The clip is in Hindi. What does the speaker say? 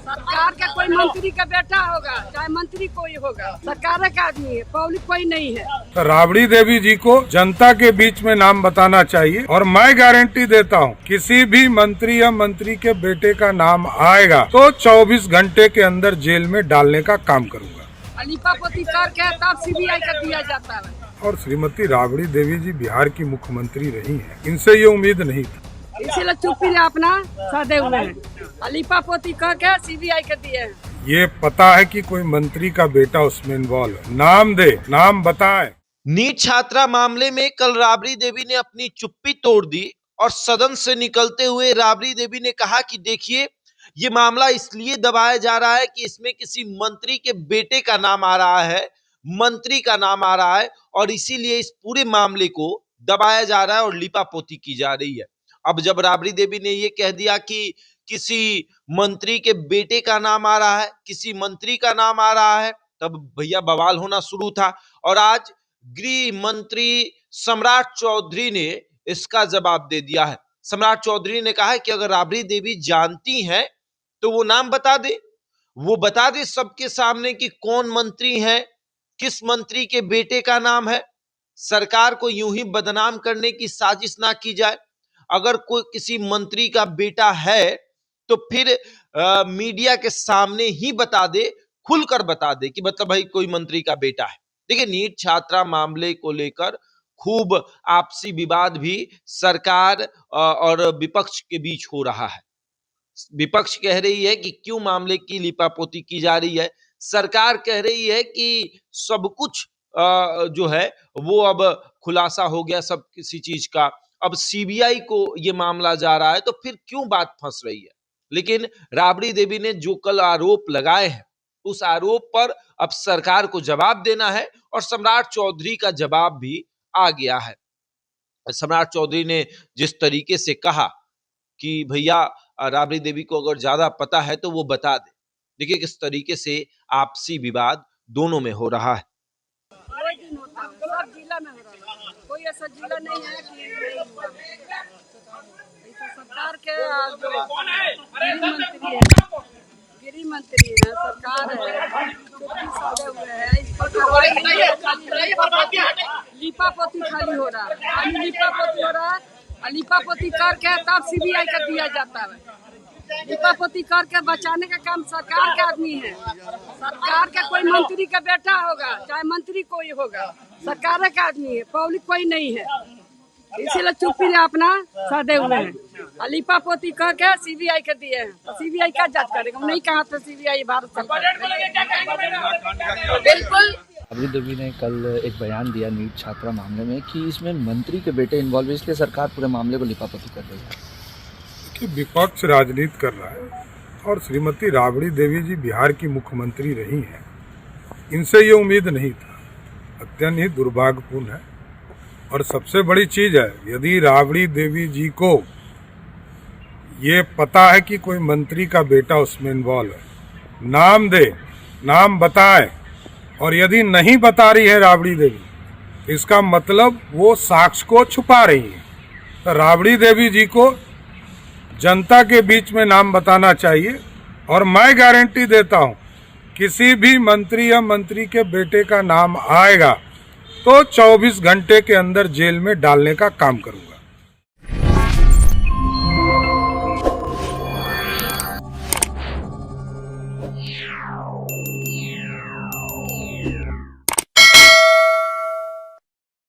सरकार का कोई मंत्री का बेटा होगा, चाहे मंत्री कोई होगा, सरकार का आदमी है, पब्लिक कोई नहीं है। तो राबड़ी देवी जी को जनता के बीच में नाम बताना चाहिए और मैं गारंटी देता हूँ किसी भी मंत्री या मंत्री के बेटे का नाम आएगा तो 24 घंटे के अंदर जेल में डालने का काम करूँगा। लिपापोती करके तब सीबीआई का दिया जाता है। और श्रीमती राबड़ी देवी जी बिहार की मुख्यमंत्री रही हैं, इनसे ये उम्मीद नहीं थी, इसीलिए चुप्पी ने अपना साधे हुए हैं। लिपापोती करके सीबीआई के दिए हैं। ये पता है कि कोई मंत्री का बेटा उसमें इन्वॉल्व है, नाम दे, नाम बताए। नीट छात्रा मामले में कल राबड़ी देवी ने अपनी चुप्पी तोड़ दी और सदन से निकलते हुए राबड़ी देवी ने कहा कि देखिए, ये मामला इसलिए दबाया जा रहा है कि इसमें किसी मंत्री के बेटे का नाम आ रहा है, मंत्री का नाम आ रहा है और इसीलिए इस पूरे मामले को दबाया जा रहा है और लिपापोती की जा रही है। अब जब राबड़ी देवी ने ये कह दिया कि किसी मंत्री के बेटे का नाम आ रहा है, किसी मंत्री का नाम आ रहा है, तब भैया बवाल होना शुरू था। और आज गृह मंत्री सम्राट चौधरी ने इसका जवाब दे दिया है। सम्राट चौधरी ने कहा है कि अगर राबड़ी देवी जानती हैं तो वो नाम बता दे, वो बता दे सबके सामने कि कौन मंत्री है, किस मंत्री के बेटे का नाम है। सरकार को यूं ही बदनाम करने की साजिश ना की जाए। अगर कोई किसी मंत्री का बेटा है तो फिर मीडिया के सामने ही बता दे, खुलकर बता दे कि मतलब भाई कोई मंत्री का बेटा है। देखिए, नीट छात्रा मामले को लेकर खूब आपसी विवाद भी सरकार और विपक्ष के बीच हो रहा है। विपक्ष कह रही है कि क्यों मामले की लिपापोती की जा रही है, सरकार कह रही है कि सब कुछ जो है वो अब खुलासा हो गया सब किसी चीज का, अब सीबीआई को ये मामला जा रहा है, तो फिर क्यों बात फंस रही है। लेकिन राबड़ी देवी ने जो कल आरोप लगाए हैं उस आरोप पर अब सरकार को जवाब देना है और सम्राट चौधरी का जवाब भी आ गया है। सम्राट चौधरी ने जिस तरीके से कहा कि भैया राबड़ी देवी को अगर ज्यादा पता है तो वो बता दे। देखिए किस तरीके से आपसी विवाद दोनों में हो रहा है। सब जिला में हो रहा है, कोई ऐसा जिला नहीं है कि नहीं हुआ। तो सरकार के जो गृह मंत्री है, सरकार है, चुप्पी साधे हुए है। इस पर लिपापोती खाली हो रहा है, खाली लिपापोती हो रहा है। लिपापोती करके तब सीबीआई का दिया जाता है। लिपापोती करके बचाने का काम सरकार का आदमी है। सरकार का कोई मंत्री का बेटा होगा, चाहे मंत्री कोई होगा, सरकार का आदमी है, पब्लिक कोई नहीं है। इसीलिए चुप्पी ने अपना साधे हुए हैं। लिपापोती करके सीबीआई के दिए हैं। तो सीबीआई का जांच करेगा, नहीं कहा तो सीबीआई भारत सरकार। बिल्कुल। राबड़ी देवी ने कल एक बयान दिया नीट छात्रा मामले में कि इसमें मंत्री के बेटे इन्वॉल्व है, इसलिए सरकार पूरे मामले को लिपापोती कर रही है। कि विपक्ष राजनीति कर रहा है और श्रीमती राबड़ी देवी जी बिहार की मुख्यमंत्री रही हैं, इनसे ये उम्मीद नहीं था, अत्यंत ही दुर्भाग्यपूर्ण है। और सबसे बड़ी चीज है, यदि राबड़ी देवी जी को ये पता है कि कोई मंत्री का बेटा उसमें इन्वॉल्व है, नाम दे, नाम बताए। और यदि नहीं बता रही है राबड़ी देवी, इसका मतलब वो साक्ष्य को छुपा रही है। तो राबड़ी देवी जी को जनता के बीच में नाम बताना चाहिए और मैं गारंटी देता हूं किसी भी मंत्री या मंत्री के बेटे का नाम आएगा तो 24 घंटे के अंदर जेल में डालने का काम करूंगा।